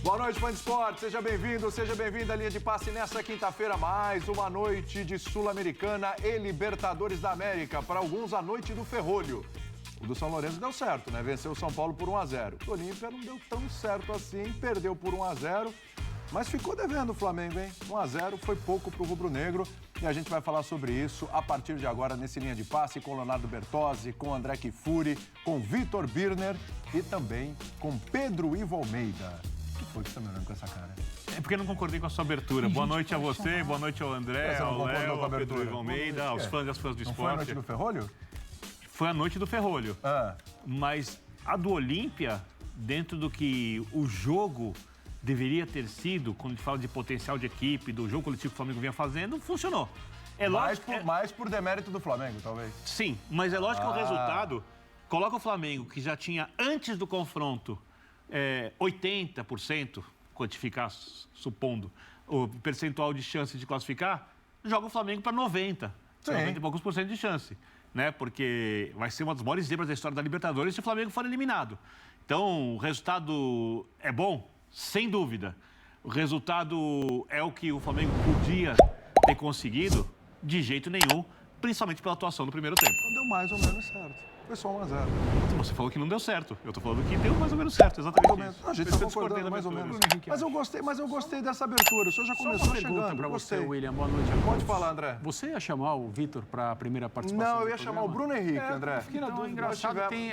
Boa noite, fã de esporte. Seja bem-vindo, seja bem-vinda à linha de passe nesta quinta-feira. Mais uma noite de Sul-Americana e Libertadores da América. Para alguns, a noite do ferrolho. O do São Lourenço deu certo, né? Venceu o São Paulo por 1-0. O Olímpia não deu tão certo assim, perdeu por 1-0. Mas ficou devendo o Flamengo, hein? 1-0 foi pouco para o rubro-negro. E a gente vai falar sobre isso a partir de agora nesse linha de passe com Leonardo Bertozzi, com André Kifuri, com Vitor Birner e também com Pedro Ivo Almeida. O que foi que você está me olhando com essa cara? É porque eu não concordei com a sua abertura. Boa noite a você, boa noite ao André, ao Léo, ao Pedro Ivo Almeida, aos fãs e às fãs do esporte. Não foi a noite do ferrolho? Foi a noite do ferrolho. Mas a do Olímpia, dentro do que o jogo deveria ter sido, quando a gente fala de potencial de equipe, do jogo coletivo que o Flamengo vinha fazendo, funcionou. É lógico, mais por demérito do Flamengo, talvez. Sim, mas é lógico que o resultado coloca o Flamengo, que já tinha antes do confronto 80%, quantificar, supondo, o percentual de chance de classificar, joga o Flamengo para 90%, 90 e poucos por cento de chance. Né? Porque vai ser uma das maiores zebras da história da Libertadores se o Flamengo for eliminado. Então, o resultado é bom? Sem dúvida. O resultado é o que o Flamengo podia ter conseguido? De jeito nenhum, principalmente pela atuação no primeiro tempo. Deu mais ou menos certo. Foi só 1-0. Você falou que não deu certo. Eu tô falando que deu mais ou menos certo, exatamente isso. A gente está concordando mais ou menos. Mas eu gostei dessa abertura. O senhor já começou chegando. Para você, William. Boa noite. Pode falar, André. Você ia chamar o Vitor para a primeira participação? Não, eu ia chamar o Bruno Henrique, André. Fiquei na dúvida. Engraçado, tem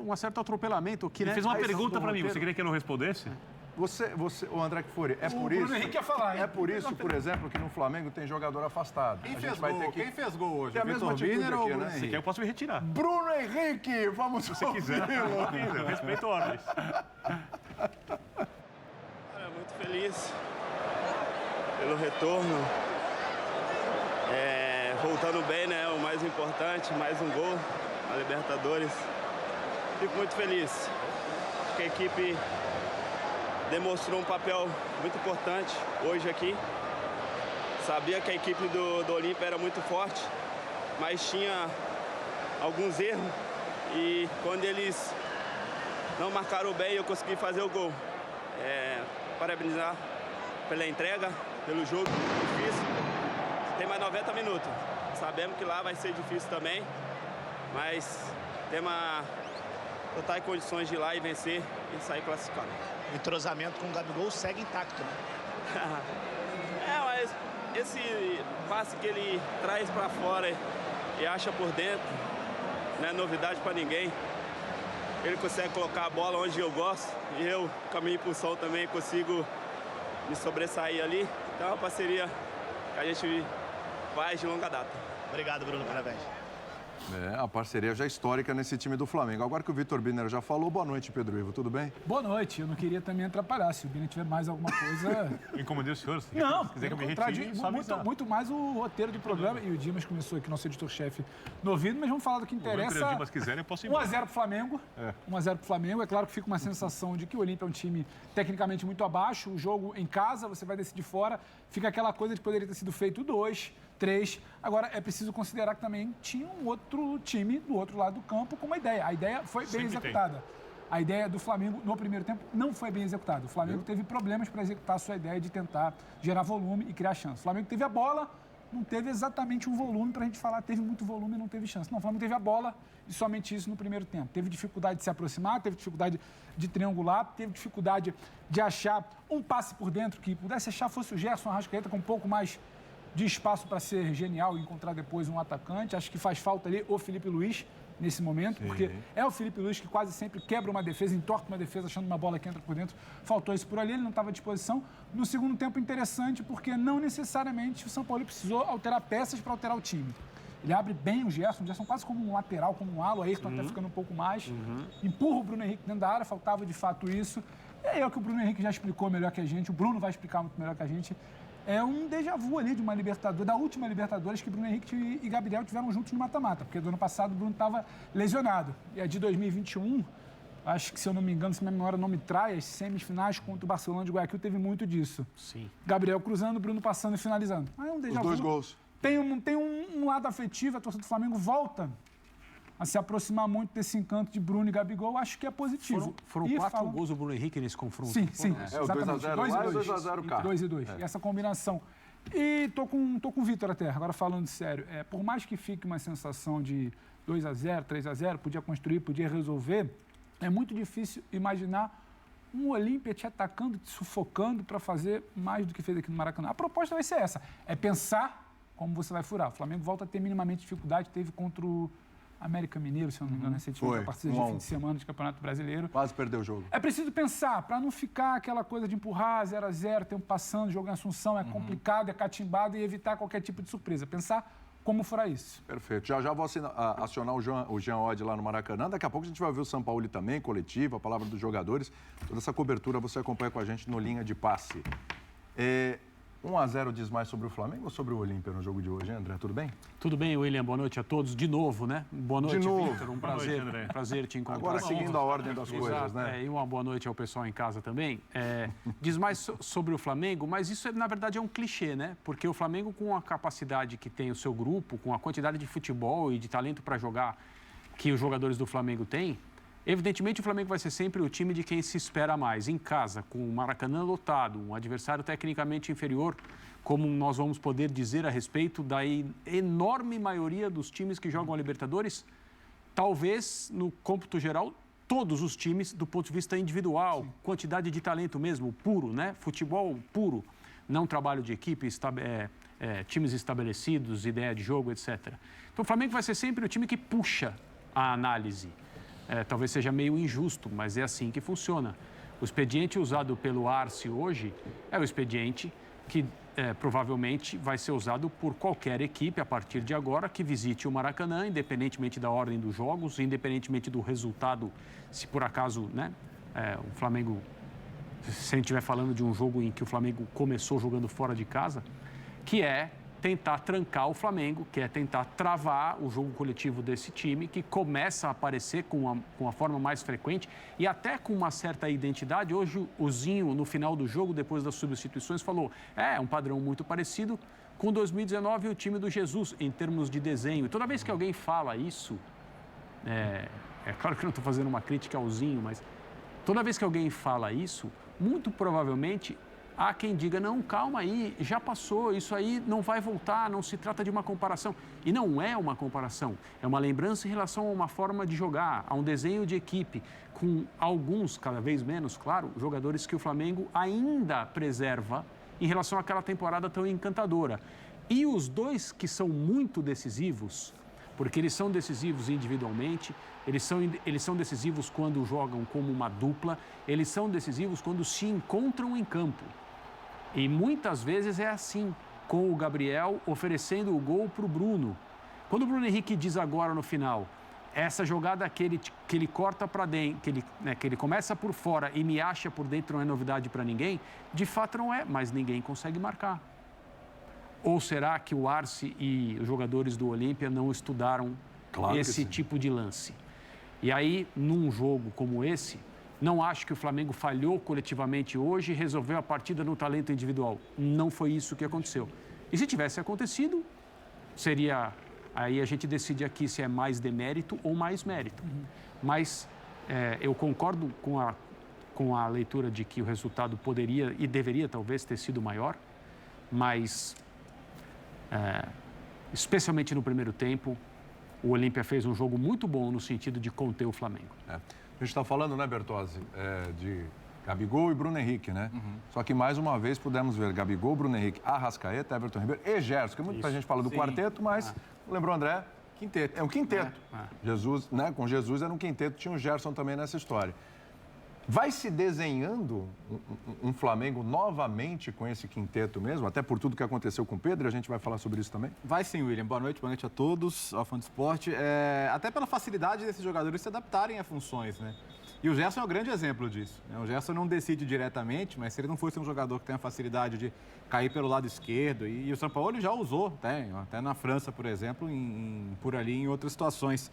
um certo atropelamento. Ele fez uma pergunta para mim. Você queria que eu não respondesse? O André Kifuri, é por isso. É por isso, por exemplo, que no Flamengo tem jogador afastado. Quem fez gol hoje? É a mesma Birner ou Bruno Se quer, eu posso me retirar. Bruno Henrique, vamos se você quiser. Eu respeito ordens. Muito feliz pelo retorno. Voltando bem, né? O mais importante, mais um gol na Libertadores. Fico muito feliz. Acho que a equipe demonstrou um papel muito importante hoje aqui. Sabia que a equipe do Olímpia era muito forte, mas tinha alguns erros. E quando eles não marcaram bem, eu consegui fazer o gol. Parabenizar pela entrega, pelo jogo difícil. Tem mais 90 minutos. Sabemos que lá vai ser difícil também, mas temos totais condições de ir lá e vencer e sair classificado. O entrosamento com o Gabigol segue intacto, né? Mas esse passe que ele traz para fora e acha por dentro, não é novidade para ninguém. Ele consegue colocar a bola onde eu gosto e eu, com a minha impulsão também, consigo me sobressair ali. Então é uma parceria que a gente faz de longa data. Obrigado, Bruno. Parabéns. A parceria já histórica nesse time do Flamengo. Agora que o Vitor Birner já falou, boa noite, Pedro Ivo, tudo bem? Boa noite, eu não queria também atrapalhar. Se o Birner tiver mais alguma coisa... Eu incomodei o senhor? Não, se quiser que eu me retire, muito mais o roteiro do programa. E o Dimas começou aqui, nosso editor-chefe, no ouvido, mas vamos falar do que interessa. Se o Dimas quiser, eu posso ir 1-0 pro Flamengo. 1-0 pro Flamengo. É claro que fica uma sensação de que o Olímpia é um time tecnicamente muito abaixo. O jogo em casa, você vai decidir fora. Fica aquela coisa de que poderia ter sido feito 2, 3. Agora, é preciso considerar que também tinha um outro time do outro lado do campo com uma ideia. A ideia foi bem executada. A ideia do Flamengo no primeiro tempo não foi bem executada. O Flamengo teve problemas para executar a sua ideia de tentar gerar volume e criar chance. O Flamengo teve a bola, não teve exatamente um volume para a gente falar teve muito volume e não teve chance. Não, o Flamengo teve a bola e somente isso no primeiro tempo. Teve dificuldade de se aproximar, teve dificuldade de triangular, teve dificuldade de achar um passe por dentro que pudesse achar, fosse o Gerson Arrascaeta com um pouco mais de espaço para ser genial e encontrar depois um atacante. Acho que faz falta ali o Felipe Luiz nesse momento, porque é o Felipe Luiz que quase sempre quebra uma defesa, entorta uma defesa achando uma bola que entra por dentro. Faltou isso por ali, ele não estava à disposição. No segundo tempo, interessante, porque não necessariamente o São Paulo precisou alterar peças para alterar o time. Ele abre bem o Gerson quase como um lateral, como um ala, o Ayrton até ficando um pouco mais. Empurra o Bruno Henrique dentro da área, faltava de fato isso. E aí é o que o Bruno Henrique já explicou melhor que a gente, o Bruno vai explicar muito melhor que a gente. É um déjà vu ali de uma Libertadores, da última Libertadores que Bruno Henrique e Gabriel tiveram juntos no mata-mata, porque do ano passado o Bruno estava lesionado. E a de 2021, acho que se eu não me engano, se minha memória não me trai, as semifinais contra o Barcelona de Guayaquil teve muito disso. Sim. Gabriel cruzando, Bruno passando e finalizando. Aí é um déjà vu. Os dois gols. Tem um lado afetivo, a torcida do Flamengo volta a se aproximar muito desse encanto de Bruno e Gabigol, acho que é positivo. Foram 4 gols do Bruno Henrique nesse confronto. Sim, É o 2x0 lá e o 2x0 cá. 2-2. E essa combinação. E tô com o Vitor até, agora falando sério. Por mais que fique uma sensação de 2-0, 3-0, podia construir, podia resolver, é muito difícil imaginar um Olímpia te atacando, te sufocando para fazer mais do que fez aqui no Maracanã. A proposta vai ser essa, é pensar como você vai furar. O Flamengo volta a ter minimamente dificuldade, teve contra o América Mineiro, se eu não me engano, recentemente, a partida de fim de semana de Campeonato Brasileiro. Quase perdeu o jogo. É preciso pensar, para não ficar aquela coisa de empurrar 0-0, tempo passando, jogo em Assunção, é complicado, é catimbado e evitar qualquer tipo de surpresa. Pensar como furar isso. Perfeito. Já vou acionar o Jean Oddi lá no Maracanã. Daqui a pouco a gente vai ouvir o São Paulo também, coletivo, a palavra dos jogadores. Toda essa cobertura você acompanha com a gente no Linha de Passe. 1-0 diz mais sobre o Flamengo ou sobre o Olímpia no jogo de hoje, hein, André? Tudo bem? Tudo bem, William. Boa noite a todos. De novo, né? Boa noite, Vitor. Um prazer, André. prazer te encontrar. Agora seguindo a ordem das coisas, né? E uma boa noite ao pessoal em casa também. Diz mais sobre o Flamengo, mas isso, na verdade, é um clichê, né? Porque o Flamengo, com a capacidade que tem o seu grupo, com a quantidade de futebol e de talento para jogar que os jogadores do Flamengo têm, evidentemente o Flamengo vai ser sempre o time de quem se espera mais. Em casa, com o Maracanã lotado, um adversário tecnicamente inferior, como nós vamos poder dizer a respeito da enorme maioria dos times que jogam a Libertadores, talvez, no cômputo geral, todos os times do ponto de vista individual, quantidade de talento mesmo, puro, né? Futebol puro, não trabalho de equipe, times estabelecidos, ideia de jogo, etc. Então o Flamengo vai ser sempre o time que puxa a análise. Talvez seja meio injusto, mas é assim que funciona. O expediente usado pelo Arce hoje é o expediente que provavelmente vai ser usado por qualquer equipe a partir de agora que visite o Maracanã, independentemente da ordem dos jogos, independentemente do resultado, se por acaso, né, o Flamengo, se a gente estiver falando de um jogo em que o Flamengo começou jogando fora de casa, que é tentar trancar o Flamengo, que é tentar travar o jogo coletivo desse time, que começa a aparecer com a forma mais frequente e até com uma certa identidade. Hoje o Zinho, no final do jogo, depois das substituições, falou, um padrão muito parecido com 2019 o time do Jesus, em termos de desenho. E toda vez que alguém fala isso, é claro que eu não estou fazendo uma crítica ao Zinho, mas toda vez que alguém fala isso, muito provavelmente há quem diga, não, calma aí, já passou, isso aí não vai voltar, não se trata de uma comparação. E não é uma comparação, é uma lembrança em relação a uma forma de jogar, a um desenho de equipe, com alguns, cada vez menos, claro, jogadores que o Flamengo ainda preserva em relação àquela temporada tão encantadora. E os dois que são muito decisivos, porque eles são decisivos individualmente, eles são decisivos quando jogam como uma dupla, eles são decisivos quando se encontram em campo. E muitas vezes é assim, com o Gabriel oferecendo o gol para o Bruno. Quando o Bruno Henrique diz agora no final, essa jogada que ele corta para dentro, que ele começa por fora e me acha por dentro, não é novidade para ninguém, de fato não é, mas ninguém consegue marcar. Ou será que o Arce e os jogadores do Olímpia não estudaram esse tipo de lance? E aí, num jogo como esse, não acho que o Flamengo falhou coletivamente hoje e resolveu a partida no talento individual. Não foi isso que aconteceu. E se tivesse acontecido, seria... Aí a gente decide aqui se é mais demérito ou mais mérito. Mas eu concordo com a leitura de que o resultado poderia e deveria talvez ter sido maior, mas especialmente no primeiro tempo, o Olímpia fez um jogo muito bom no sentido de conter o Flamengo. A gente está falando, né, Bertozzi, de Gabigol e Bruno Henrique, né? Só que mais uma vez pudemos ver Gabigol, Bruno Henrique, Arrascaeta, Everton Ribeiro e Gerson, que muita gente fala do quarteto, mas lembrou, André? Quinteto. É um quinteto. Jesus, né? Com Jesus era um quinteto, tinha o Gerson também nessa história. Vai se desenhando um Flamengo novamente com esse quinteto mesmo, até por tudo que aconteceu com o Pedro, a gente vai falar sobre isso também? Vai sim, William. Boa noite a todos, ao Fã do Esporte. Até pela facilidade desses jogadores se adaptarem a funções, né? E o Gerson é um grande exemplo disso, né? O Gerson não decide diretamente, mas se ele não fosse um jogador que tem a facilidade de cair pelo lado esquerdo, e o São Paulo já usou, até na França, por exemplo, por ali em outras situações.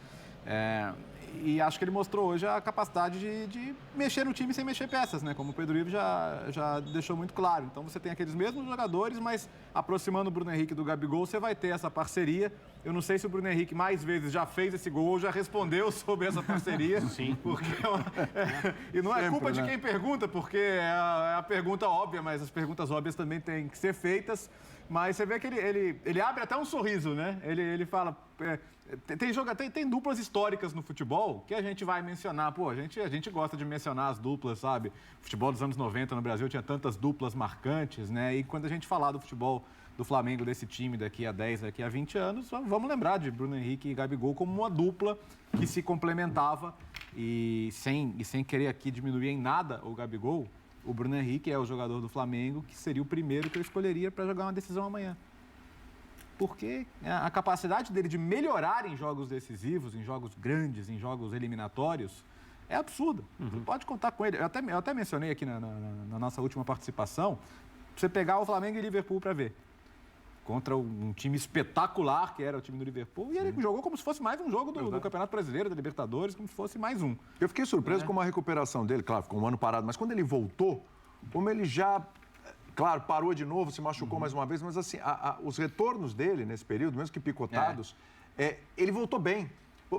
E acho que ele mostrou hoje a capacidade de mexer no time sem mexer peças, né? Como o Pedro Ivo já deixou muito claro. Então você tem aqueles mesmos jogadores, mas aproximando o Bruno Henrique do Gabigol, você vai ter essa parceria. Eu não sei se o Bruno Henrique mais vezes já fez esse gol ou já respondeu sobre essa parceria. Sim. Porque e não é sempre, culpa de quem pergunta, porque é a pergunta óbvia, mas as perguntas óbvias também têm que ser feitas. Mas você vê que ele abre até um sorriso, né? Ele fala... Tem duplas históricas no futebol que a gente vai mencionar. Pô, a gente gosta de mencionar as duplas, sabe? O futebol dos anos 90 no Brasil tinha tantas duplas marcantes, né? E quando a gente falar do futebol do Flamengo, desse time daqui a 10, daqui a 20 anos, vamos lembrar de Bruno Henrique e Gabigol como uma dupla que se complementava. E sem querer aqui diminuir em nada o Gabigol, o Bruno Henrique é o jogador do Flamengo que seria o primeiro que eu escolheria para jogar uma decisão amanhã. Porque a capacidade dele de melhorar em jogos decisivos, em jogos grandes, em jogos eliminatórios, é absurda. Você pode contar com ele. Eu até mencionei aqui na nossa última participação, você pegar o Flamengo e Liverpool para ver. Contra um time espetacular, que era o time do Liverpool, e ele jogou como se fosse mais um jogo do Campeonato Brasileiro, da Libertadores, como se fosse mais um. Eu fiquei surpreso com a recuperação dele, claro, ficou um ano parado, mas quando ele voltou, como ele já... Claro, parou de novo, se machucou mais uma vez, mas assim, os retornos dele nesse período, mesmo que picotados, ele voltou bem.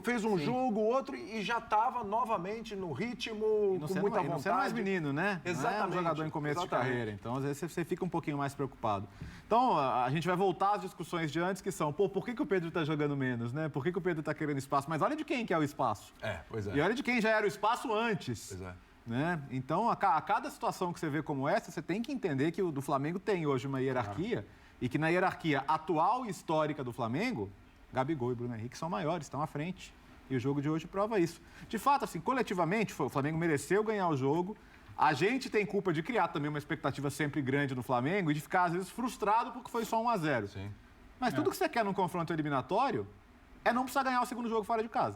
Fez um jogo, outro e já estava novamente no ritmo, com muita vontade. Você é mais menino, né? Exatamente. Não é um jogador em começo de carreira, então às vezes você fica um pouquinho mais preocupado. Então, a gente vai voltar às discussões de antes, que são, por que o Pedro está jogando menos, né? Por que o Pedro está querendo espaço? Mas olha de quem que é o espaço. Pois é. E olha de quem já era o espaço antes. Pois é. Né? Então, a cada situação que você vê como essa, você tem que entender que o do Flamengo tem hoje uma hierarquia e que na hierarquia atual e histórica do Flamengo, Gabigol e Bruno Henrique são maiores, estão à frente. E o jogo de hoje prova isso. De fato, assim, coletivamente, o Flamengo mereceu ganhar o jogo. A gente tem culpa de criar também uma expectativa sempre grande no Flamengo e de ficar, às vezes, frustrado porque foi só 1-0. Sim. Mas tudo que você quer num confronto eliminatório é não precisar ganhar o segundo jogo fora de casa.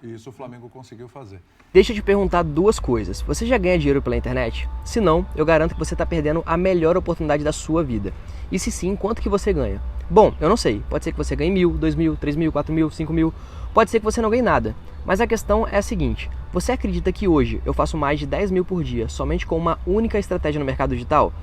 Isso o Flamengo conseguiu fazer. Deixa eu te perguntar duas coisas. Você já ganha dinheiro pela internet? Se não, eu garanto que você está perdendo a melhor oportunidade da sua vida. E se sim, quanto que você ganha? Bom, eu não sei. Pode ser que você ganhe 1.000, 2.000, 3.000, 4.000, 5.000. Pode ser que você não ganhe nada. Mas a questão é a seguinte. Você acredita que hoje eu faço mais de 10 mil por dia somente com uma única estratégia no mercado digital?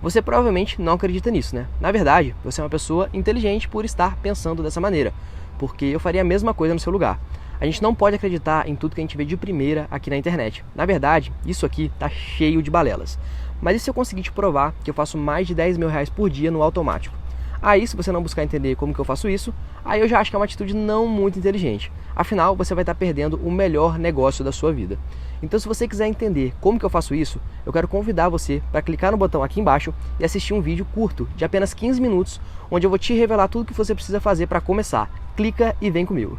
Você provavelmente não acredita nisso, né? Na verdade, você é uma pessoa inteligente por estar pensando dessa maneira. Porque eu faria a mesma coisa no seu lugar. A gente não pode acreditar em tudo que a gente vê de primeira aqui na internet. Na verdade, isso aqui tá cheio de balelas. Mas e se eu conseguir te provar que eu faço mais de 10 mil reais por dia no automático? Aí, se você não buscar entender como que eu faço isso, aí eu já acho que é uma atitude não muito inteligente. Afinal, você vai estar perdendo o melhor negócio da sua vida. Então, se você quiser entender como que eu faço isso, eu quero convidar você para clicar no botão aqui embaixo e assistir um vídeo curto, de apenas 15 minutos, onde eu vou te revelar tudo o que você precisa fazer para começar. Clica e vem comigo.